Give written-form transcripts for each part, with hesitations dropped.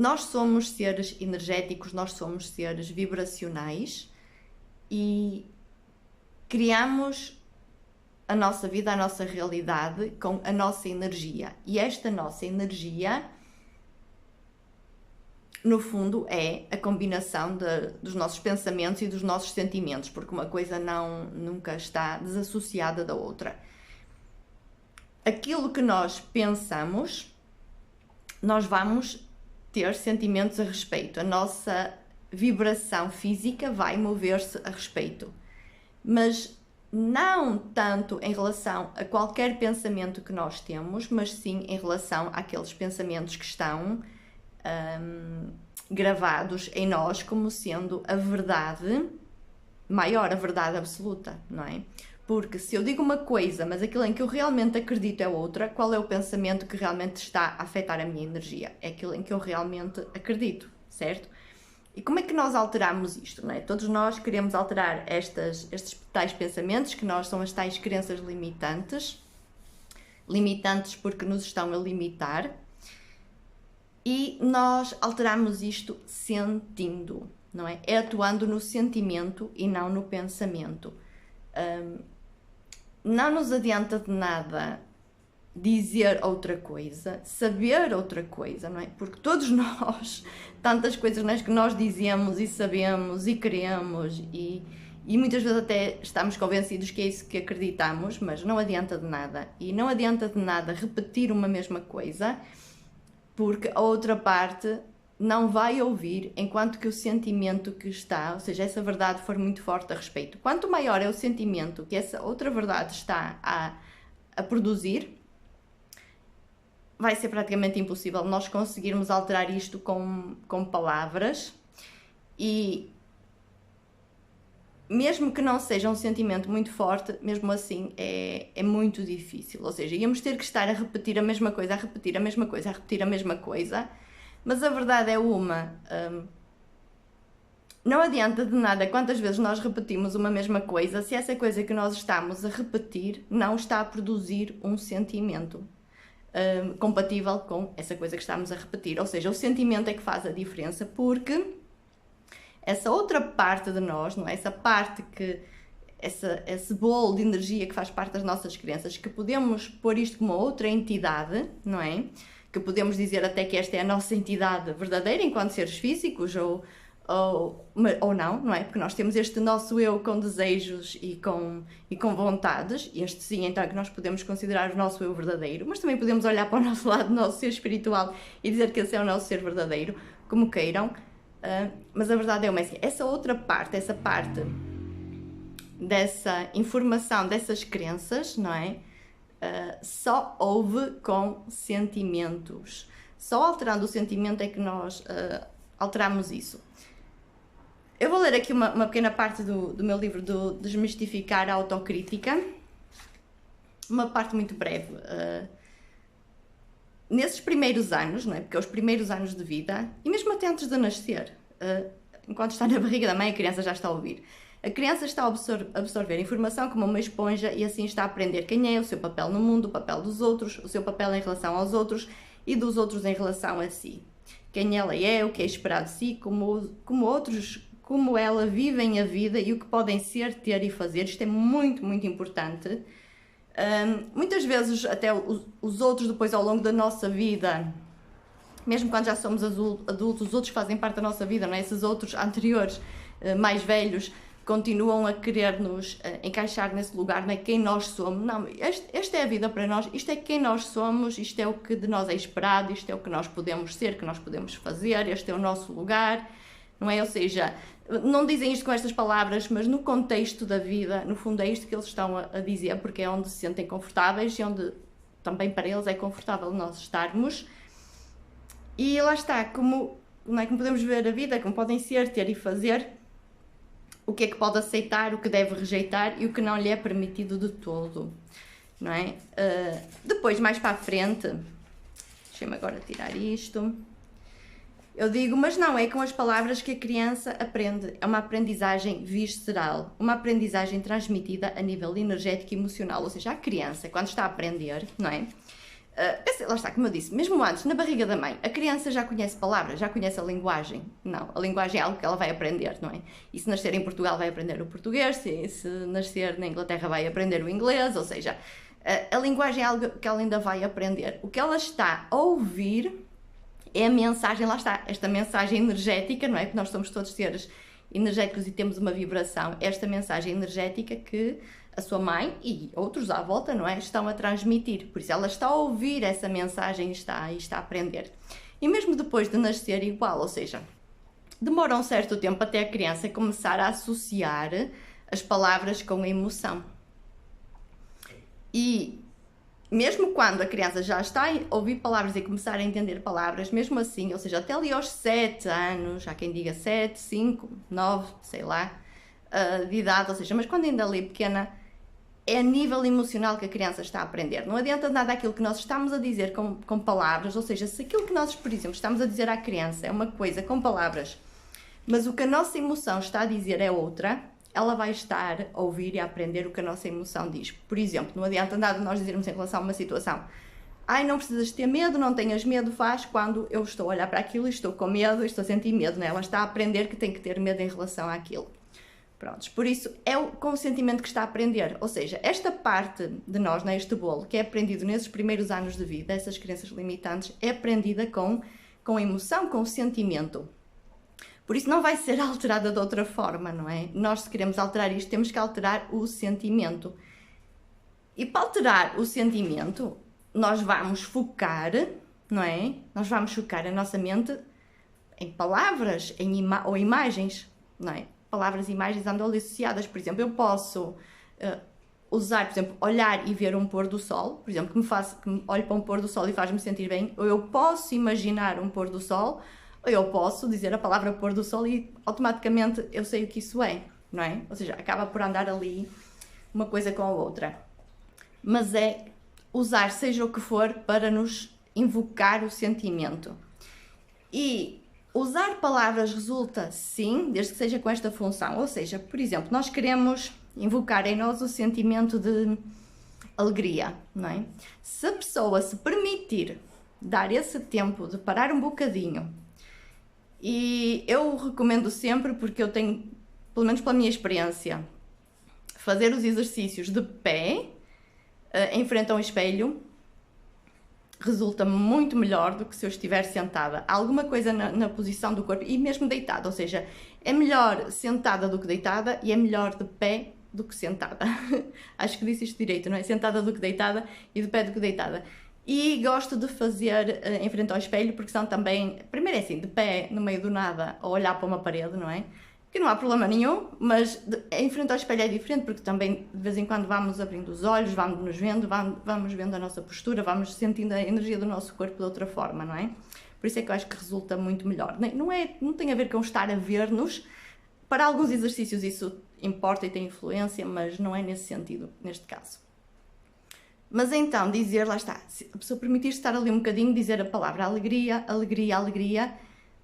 nós somos seres energéticos, nós somos seres vibracionais e criamos a nossa vida, a nossa realidade com a nossa energia. E esta nossa energia, no fundo, é a combinação dos nossos pensamentos e dos nossos sentimentos, porque uma coisa nunca está desassociada da outra. Aquilo que nós pensamos, nós vamos ter sentimentos a respeito. A nossa vibração física vai mover-se a respeito. Mas não tanto em relação a qualquer pensamento que nós temos, mas sim em relação àqueles pensamentos que estão gravados em nós como sendo a verdade maior, a verdade absoluta, não é? Porque se eu digo uma coisa, mas aquilo em que eu realmente acredito é outra, qual é o pensamento que realmente está a afetar a minha energia? É aquilo em que eu realmente acredito, certo? E como é que nós alteramos isto, não é? Todos nós queremos alterar estes tais pensamentos, que são as tais crenças limitantes porque nos estão a limitar, e nós alteramos isto sentindo, não é? É atuando no sentimento e não no pensamento. Não nos adianta de nada dizer outra coisa, saber outra coisa, não é? Porque todos nós, tantas coisas, não é, que nós dizemos e sabemos e queremos e muitas vezes até estamos convencidos que é isso que acreditamos, mas não adianta de nada. E não adianta de nada repetir uma mesma coisa, porque a outra parte não vai ouvir enquanto que o sentimento que está, ou seja, essa verdade for muito forte a respeito. Quanto maior é o sentimento que essa outra verdade está a produzir, vai ser praticamente impossível nós conseguirmos alterar isto com palavras, e mesmo que não seja um sentimento muito forte, mesmo assim é muito difícil. Ou seja, íamos ter que estar a repetir a mesma coisa, a repetir a mesma coisa, a repetir a mesma coisa, mas a verdade é uma. Não adianta de nada quantas vezes nós repetimos uma mesma coisa se essa coisa que nós estamos a repetir não está a produzir um sentimento compatível com essa coisa que estamos a repetir. Ou seja, o sentimento é que faz a diferença, porque essa outra parte de nós, não é? Essa parte esse bolo de energia que faz parte das nossas crenças, que podemos pôr isto como outra entidade, não é? Que podemos dizer até que esta é a nossa entidade verdadeira enquanto seres físicos, ou não é? Porque nós temos este nosso eu com desejos e com vontades, este sim, então, é que nós podemos considerar o nosso eu verdadeiro, mas também podemos olhar para o nosso lado, do nosso ser espiritual, e dizer que esse é o nosso ser verdadeiro, como queiram, mas a verdade é uma, assim, essa outra parte, essa parte dessa informação, dessas crenças, não é? Só houve com sentimentos. Só alterando o sentimento é que nós alteramos isso. Eu vou ler aqui uma pequena parte do meu livro do Desmistificar a Autocrítica, uma parte muito breve. Nesses primeiros anos, não é? Porque é os primeiros anos de vida, e mesmo até antes de nascer, enquanto está na barriga da mãe, a criança já está a ouvir. A criança está a absorver informação como uma esponja e assim está a aprender quem é, o seu papel no mundo, o papel dos outros, o seu papel em relação aos outros e dos outros em relação a si. Quem ela é, o que é esperado de si, como ela vivem a vida e o que podem ser, ter e fazer. Isto é muito, muito importante. Muitas vezes até os outros depois ao longo da nossa vida, mesmo quando já somos adultos, os outros fazem parte da nossa vida, não é? Esses outros anteriores, mais velhos, continuam a querer-nos encaixar nesse lugar, não é? Quem nós somos. Não, esta é a vida para nós, isto é quem nós somos, isto é o que de nós é esperado, isto é o que nós podemos ser, que nós podemos fazer, este é o nosso lugar, não é? Ou seja, não dizem isto com estas palavras, mas no contexto da vida, no fundo é isto que eles estão a dizer, porque é onde se sentem confortáveis e onde também para eles é confortável nós estarmos. E lá está, como podemos ver a vida, como podem ser, ter e fazer, o que é que pode aceitar, o que deve rejeitar e o que não lhe é permitido de todo, não é? Depois, mais para a frente, deixem-me agora tirar isto, eu digo, mas não é com as palavras que a criança aprende, é uma aprendizagem visceral, uma aprendizagem transmitida a nível energético e emocional, ou seja, a criança, quando está a aprender, não é? Lá está, como eu disse, mesmo antes, na barriga da mãe, a criança já conhece palavras, já conhece a linguagem. Não, a linguagem é algo que ela vai aprender, não é? E se nascer em Portugal vai aprender o português, se nascer na Inglaterra vai aprender o inglês, ou seja, a linguagem é algo que ela ainda vai aprender. O que ela está a ouvir é a mensagem, lá está, esta mensagem energética, não é? Que nós somos todos seres energéticos e temos uma vibração, esta mensagem energética que a sua mãe e outros à volta, não é? Estão a transmitir. Por isso ela está a ouvir essa mensagem e está a aprender. E mesmo depois de nascer igual, ou seja, demora um certo tempo até a criança começar a associar as palavras com a emoção. E mesmo quando a criança já está a ouvir palavras e começar a entender palavras, mesmo assim, ou seja, até ali aos 7 anos, há quem diga 7, 5, 9, sei lá, de idade, ou seja, mas quando ainda ali pequena, é a nível emocional que a criança está a aprender. Não adianta nada aquilo que nós estamos a dizer com palavras, ou seja, se aquilo que nós, por exemplo, estamos a dizer à criança é uma coisa com palavras, mas o que a nossa emoção está a dizer é outra, ela vai estar a ouvir e a aprender o que a nossa emoção diz. Por exemplo, não adianta nada nós dizermos em relação a uma situação: ai, não precisas ter medo, não tenhas medo, faz quando eu estou a olhar para aquilo e estou com medo, estou a sentir medo, né? Ela está a aprender que tem que ter medo em relação àquilo. Prontos, por isso é com o sentimento que está a aprender, ou seja, esta parte de nós, né, este bolo, que é aprendido nesses primeiros anos de vida, essas crenças limitantes, é aprendida com a emoção, com o sentimento. Por isso não vai ser alterada de outra forma, não é? Nós, se queremos alterar isto, temos que alterar o sentimento. E para alterar o sentimento, nós vamos focar, não é? Nós vamos focar a nossa mente em palavras ou imagens, não é? Palavras e imagens andam ali associadas. Por exemplo, eu posso usar, por exemplo, olhar e ver um pôr do sol, por exemplo, que me olhe para um pôr do sol e faz-me sentir bem, ou eu posso imaginar um pôr do sol, ou eu posso dizer a palavra pôr do sol e automaticamente eu sei o que isso é, não é? Ou seja, acaba por andar ali uma coisa com a outra. Mas é usar seja o que for para nos invocar o sentimento. E usar palavras resulta, sim, desde que seja com esta função. Ou seja, por exemplo, nós queremos invocar em nós o sentimento de alegria, não é? Se a pessoa se permitir dar esse tempo de parar um bocadinho, e eu recomendo sempre, porque eu tenho, pelo menos pela minha experiência, fazer os exercícios de pé, em frente a um espelho, resulta muito melhor do que se eu estiver sentada. Há alguma coisa na posição do corpo, e mesmo deitada, ou seja, é melhor sentada do que deitada e é melhor de pé do que sentada. Acho que disse isto direito, não é? Sentada do que deitada e de pé do que deitada. E gosto de fazer em frente ao espelho, porque são também, primeiro é assim, de pé no meio do nada, a olhar para uma parede, não é? Que não há problema nenhum, mas em frente ao espelho é diferente, porque também de vez em quando vamos abrindo os olhos, vamos nos vendo, vamos vendo a nossa postura, vamos sentindo a energia do nosso corpo de outra forma, não é? Por isso é que eu acho que resulta muito melhor. Não tem a ver com estar a ver-nos. Para alguns exercícios isso importa e tem influência, mas não é nesse sentido, neste caso. Mas então, dizer, lá está, se a pessoa permitir estar ali um bocadinho, dizer a palavra alegria, alegria, alegria,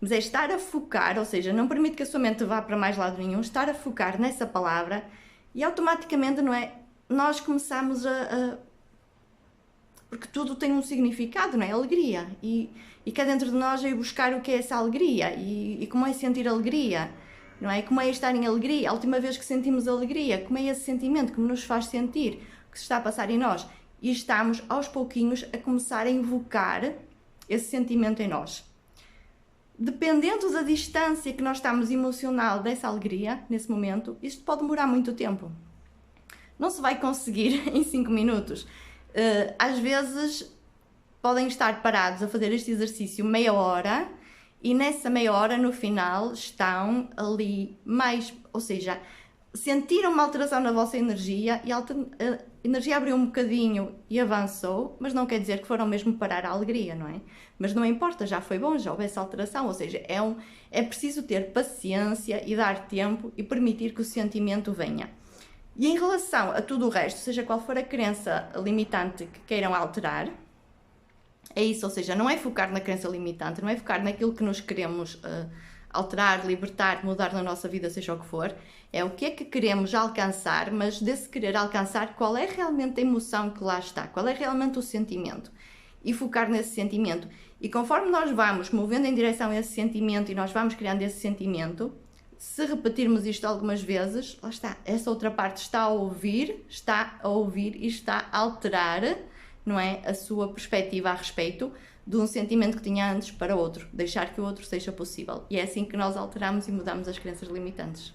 mas é estar a focar, ou seja, não permite que a sua mente vá para mais lado nenhum, estar a focar nessa palavra e automaticamente, não é? Nós começamos porque tudo tem um significado, não é? Alegria. E cá dentro de nós é buscar o que é essa alegria e como é sentir alegria, não é? Como é estar em alegria. A última vez que sentimos alegria, como é esse sentimento, como nos faz sentir, o que se está a passar em nós. E estamos, aos pouquinhos, a começar a invocar esse sentimento em nós. Dependendo da distância que nós estamos emocional dessa alegria, nesse momento, isto pode demorar muito tempo. Não se vai conseguir em 5 minutos. Às vezes, podem estar parados a fazer este exercício meia hora e nessa meia hora, no final, estão ali mais, ou seja, sentiram uma alteração na vossa energia e a energia abriu um bocadinho e avançou, mas não quer dizer que foram mesmo parar a alegria, não é? Mas não importa, já foi bom, já houve essa alteração, ou seja, é preciso ter paciência e dar tempo e permitir que o sentimento venha. E em relação a tudo o resto, seja qual for a crença limitante que queiram alterar, é isso, ou seja, não é focar na crença limitante, não é focar naquilo que nos queremos alterar, libertar, mudar na nossa vida, seja o que for, é o que é que queremos alcançar, mas desse querer alcançar, qual é realmente a emoção que lá está, qual é realmente o sentimento. e focar nesse sentimento. E conforme nós vamos movendo em direção a esse sentimento e nós vamos criando esse sentimento, se repetirmos isto algumas vezes, lá está, essa outra parte está a ouvir e está a alterar, não é, a sua perspectiva a respeito de um sentimento que tinha antes para outro, deixar que o outro seja possível. E é assim que nós alteramos e mudamos as crenças limitantes.